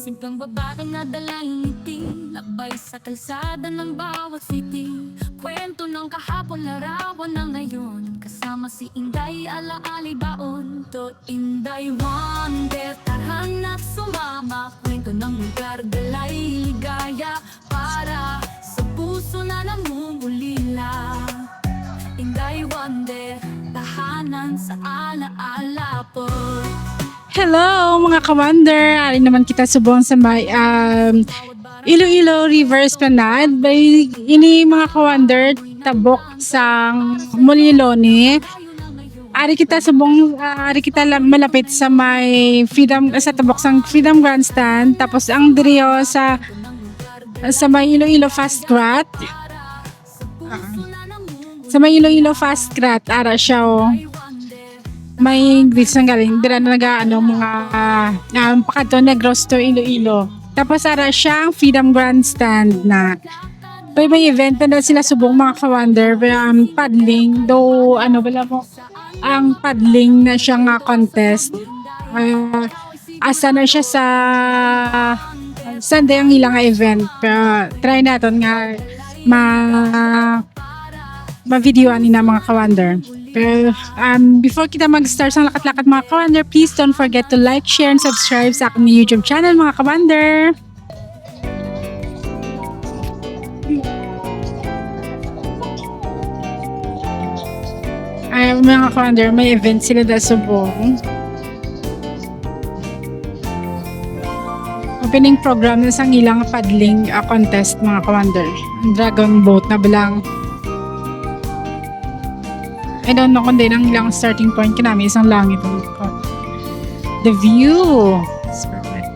Simpleng babaeng nadala yung ngiti, labay sa kalsada ng bawat city. Kwento ng kahapon, larawan na ngayon, kasama si Inday, alaali baon. To Inday Wonder, tarhana't sumama. Kwento ng lugar, dalay ligaya, para sa puso na namumulila. Inday Wonder, tahanan sa alaala po. Hello mga ka-wonder! Ari naman kita subong sa may Iloilo River Esplanade. By ini mga ka-wonder tabok sang Molilone. Ari kita subong malapit sa may Freedom sa tabok sang Freedom Grandstand. Tapos ang diriyo sa may Iloilo Fast Crat. Sa may Iloilo Fast Crat ara siya may greets na galing dira na mga Pakato Negros to Iloilo. Tapos ara siyang Freedom Grandstand na may event na sila subong mga ka-wonder paddling though wala mo ang paddling na siya nga contest. Asa na siya sa Sunday ang ilang event, pero try natin nga ma-videoan ni na mga ka-wonder. Pero before kita mag-start sa lakat-lakat mga ka-wonder, please don't forget to like, share, and subscribe sa aking YouTube channel mga ka-wonder. Ay, mga ka-wonder, may event sila da subong. Opening program na sang ilang paddling contest mga ka-wonder. Dragon boat na bilang I don't know kung din ang ilang starting point ka namin isang langit. The view. It's perfect.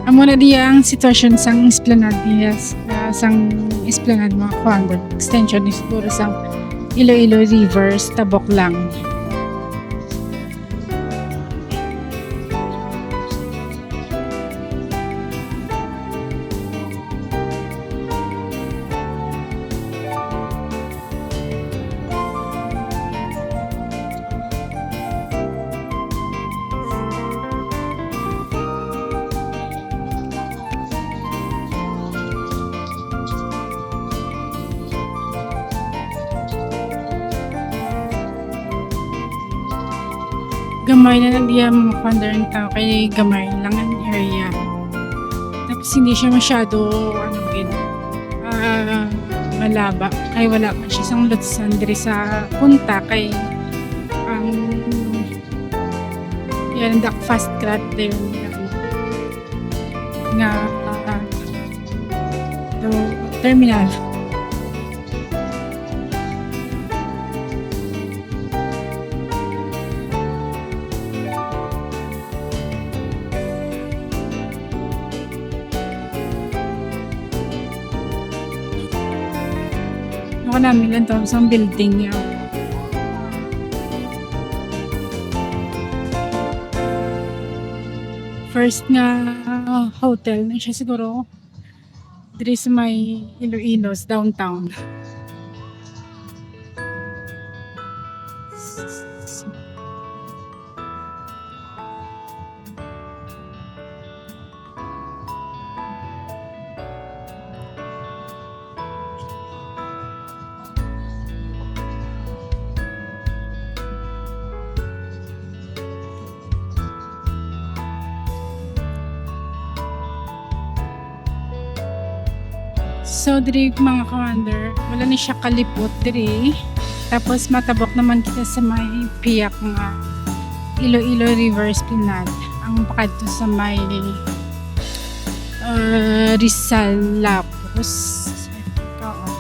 Amo na diyang sitwasyon sang Esplanade yes, sang Esplanade mga ka-wonder. Extension ni siguro sang Iloilo Rivers, tabok lang. Gamay na lang diya mga ka-wonder ng tao kay gamay lang ang area. Tapos hindi siya masyado malaba kay wala pa siya sang lutsan diri sa punta kay yan dak fast crat din nga terminal. Ako namin lang ito sa building niya. First nga hotel na siya siguro diri sa may Iloilos downtown. So, diri mga ka-wonder, wala ni siya kalipot diri. Tapos, matabok naman kita sa may piyak nga Iloilo River Esplanade. Ang pakadto sa may Rizal Lapos.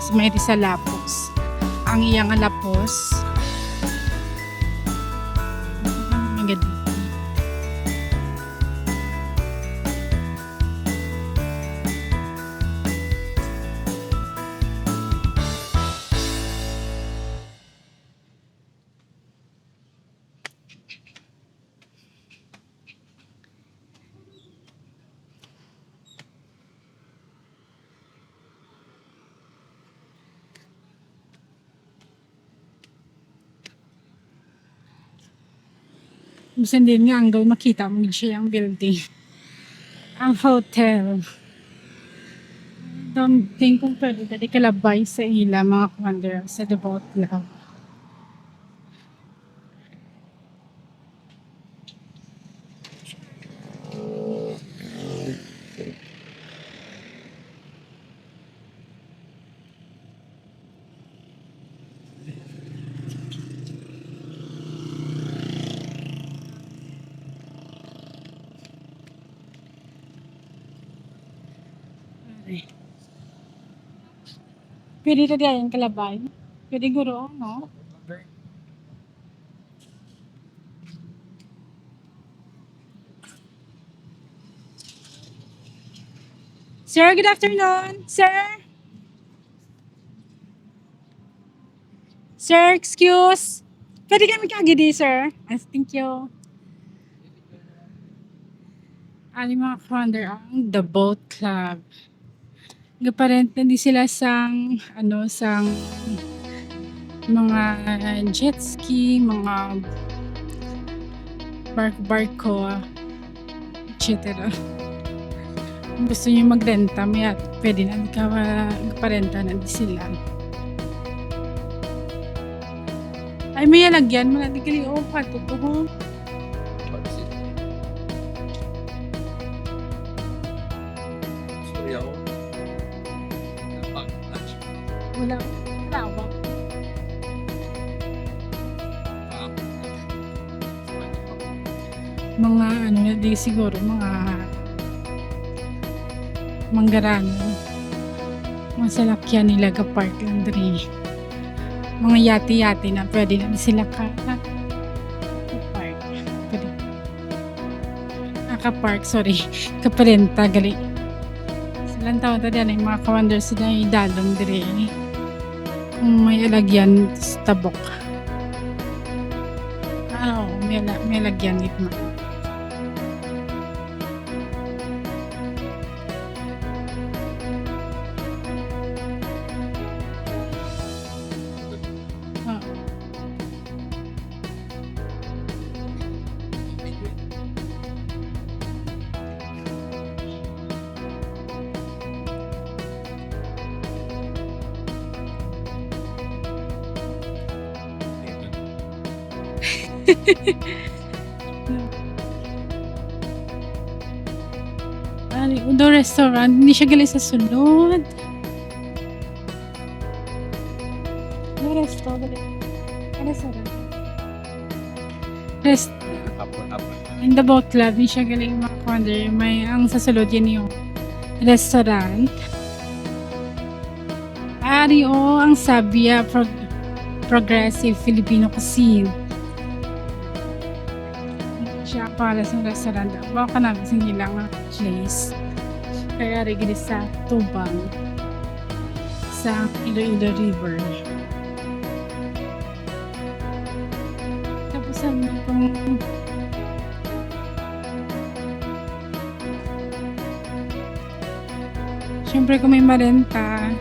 Sa may Rizal Lapos. Ang iyang Lapos. Ang ganda. Gusto din nga ang gawin makita mo siya yung building. Ang hotel. Don't think kung pwede dali kalabay sa ila mga commander sa Devout Love. Pwede na diyan kalabay. Pwede guro, no? Sir, good afternoon. Sir? Sir, excuse. Pwede kami kagidi, sir. Yes, thank you. Ali mga commander, ang The Boat Club. Gaparent na di sila sang sang mga jet ski, mga barko, etc. Kung gusto niyo magrenta, may pwede na di ka parenta na di sila. Ay, may lagyan mo na di kali o patutubo. Wala. Wala. Mga na di siguro mga manggarano. Mga salakyan nila ka-park lang diri. Mga yati-yati na pwede na sila ka-park. Pwede. Ka-park, sorry. Kaparenta, gali. Silang taon ta diyan, mga commander sila yung idalong diri. Kung may alagyan sa tabok. May lagyan dito. Udo restaurant, hindi siya galing sa sunod. Udo restaurant. In the Boat Club, hindi siya galing mga commander. May ang sa sulod yan yung restaurant. Ario ang Sabia Progressive Filipino Cuisine. Siya para sa restaurant. Baka namin sa nilang place. Kaya rin sa Tubang sa Iloilo River. Tapos sabi kong siyempre kung may marenta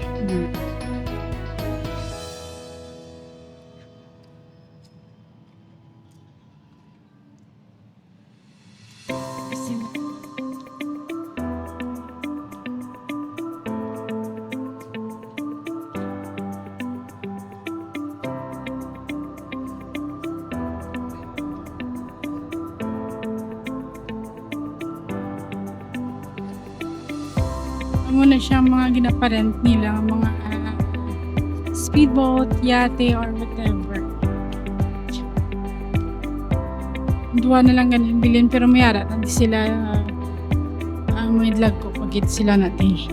muna siya mga ginaparent nila, mga speedboat, yate, or whatever. Duwa na lang ganun bilhin, pero may arat hindi sila ang may lag ko pagit sila natin.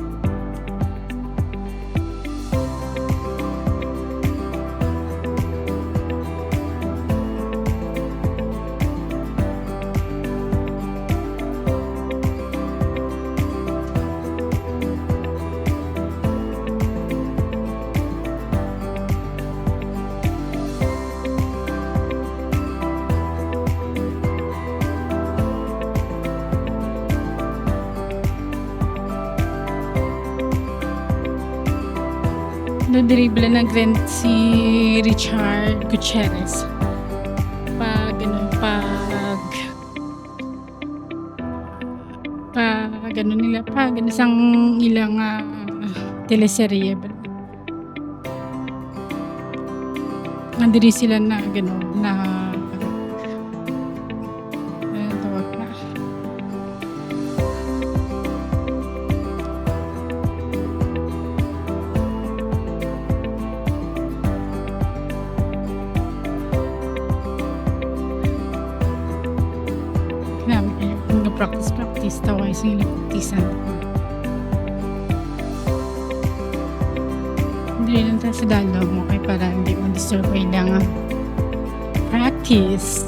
Dodribble nag-rent si Richard Gutierrez pag ano nila pa, isang ilang teleserye. Nandiri sila na gano'n na tawag na. Namin kayo kung practice tawa isang ilang practicean. Hindi rin tayo sa dalo mo kay para hindi mo disturb kailangan practice.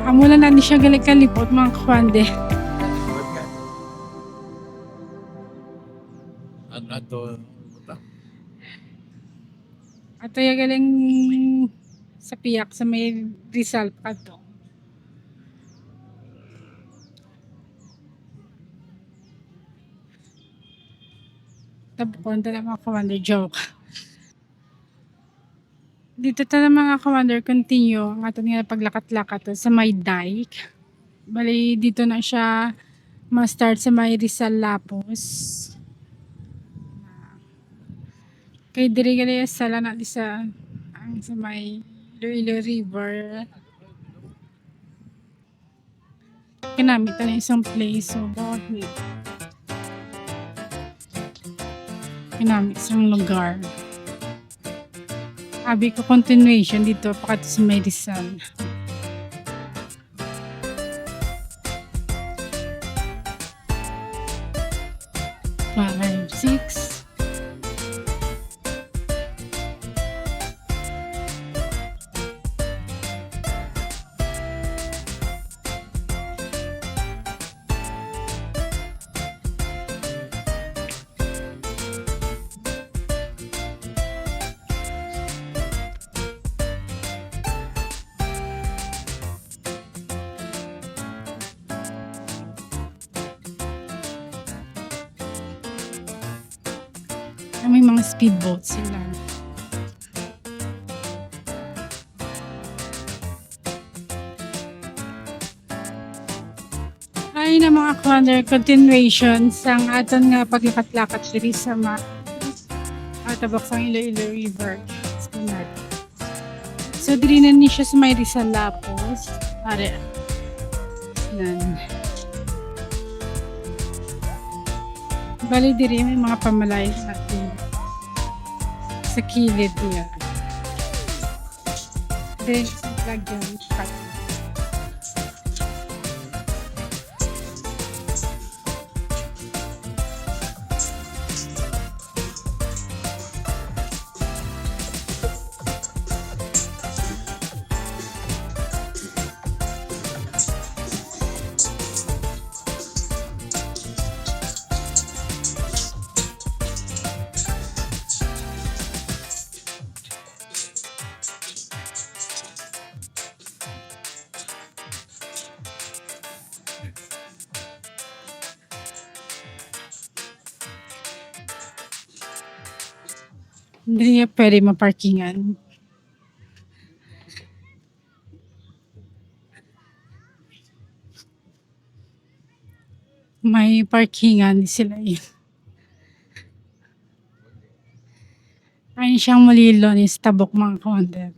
Amo na ni siya galing kalipot mga kakwande. Ato, Ato yung galing sa piyak sa may Rizal pa to. Tapos na mga kakwande, joke. Dito ta na mga kawander, continue ang ating nga paglakat-lakat sa may dike. Bali, dito na siya ma-start sa may Rizal Lapos. Kay diri gali sala na di sa ang sa may Iloilo River. Kinamit na isang place, so bawat kinamit isang lugar. Sabi ko continuation dito pakat sa may Rizal. Five, six. May mga speedboat sila. Ay na mga kawander, continuation sang aton nga paglakat-lakat diri sa tabak sang Iloilo River. So diri na ni siya sa may Rizal Lapos. Pare. Nan. Bali diri may mga pamalay natin sa kilid niya. Then, lagyan cut. Hindi niya pwede maparkingan. May parkingan sila yun. Ayun siyang malilo ni tabok mga kawander.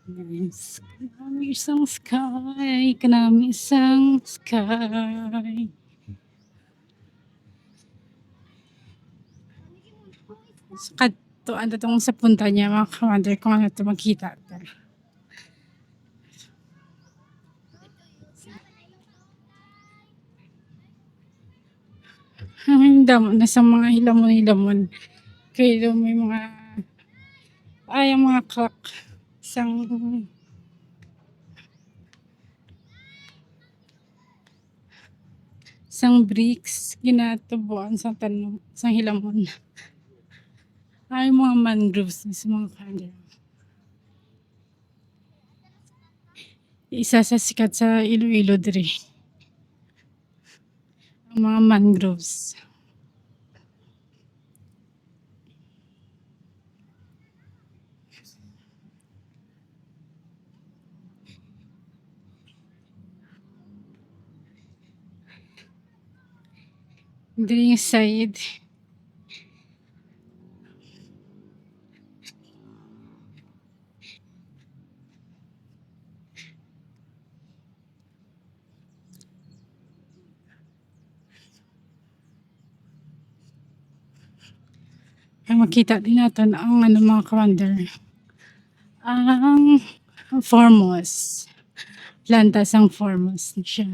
Yes. Kanami isang sky. Kanami isang sky. So, ano itong sa punta niya mga kawander kung ano ito makita. Ang damo na sa mga hilamon-hilamon. Kaya may mga ang mga clock isang bricks ginatubuan sa tanong, isang hilamon. Ay, mga mangroves sa mga kanya. Isa sa sikat sa Iloilo dire. Ang mga mangroves. Dire yung side. Ay, makita din natin ang ano, mga kawander. Ang Formos. Lantas ang Formos siya.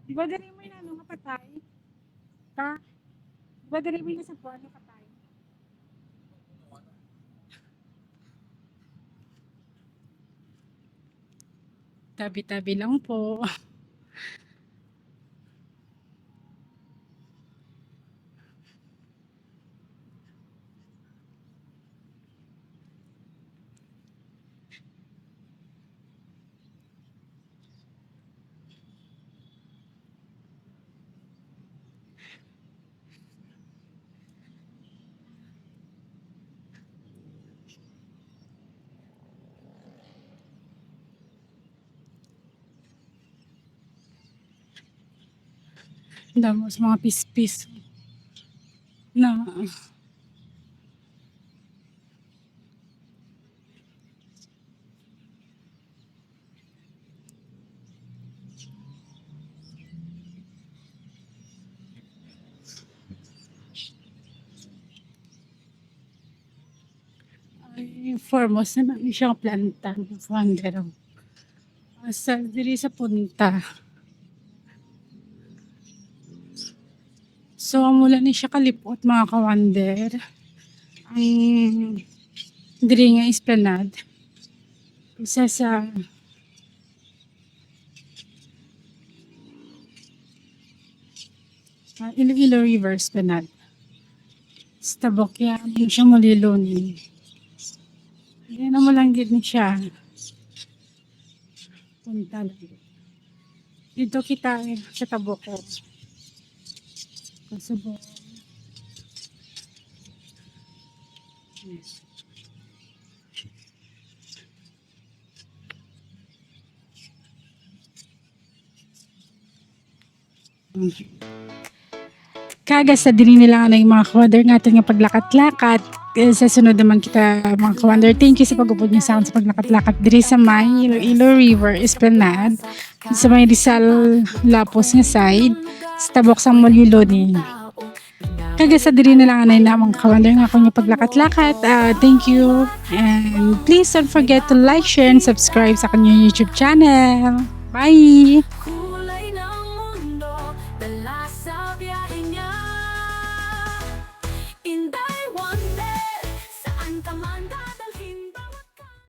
Di ba dali mo yung ano kapatay? Ha? Di ba dali mo yung sa buwan kapatay? Tabi-tabi lang po. Damos mga pis-pis na ay, Formos naman siyang planta. Wonder. Sa diri sa punta. So, mula ni siya kalipot mga kawander. Ang diri nga esplanade. Isa sa Iloilo River esplanade. Sa tabok yan, yung siya mulilunin. Yan mo lang gid ni siya. Punta lang. Dito kita sa tabok ko. Kasubok. Kaga sa diri nila nga yung mga kawander natin nga paglakat-lakat. Sa sunod naman kita mga kawander. Thank you sa pag-upod niyo sa akin sa paglakat-lakat diri sa may Iloilo River Esplanade. Sa may Rizal Lapos nga side. Sa tabok sa Muliloni. Kaga sa diri nila nga na mga kawander nga kung yung paglakat-lakat. Thank you. And please don't forget to like, share, and subscribe sa kanyang YouTube channel. Bye! Kulay ng mundo, dala sa biyahe niya. Inday wonder, saan ka man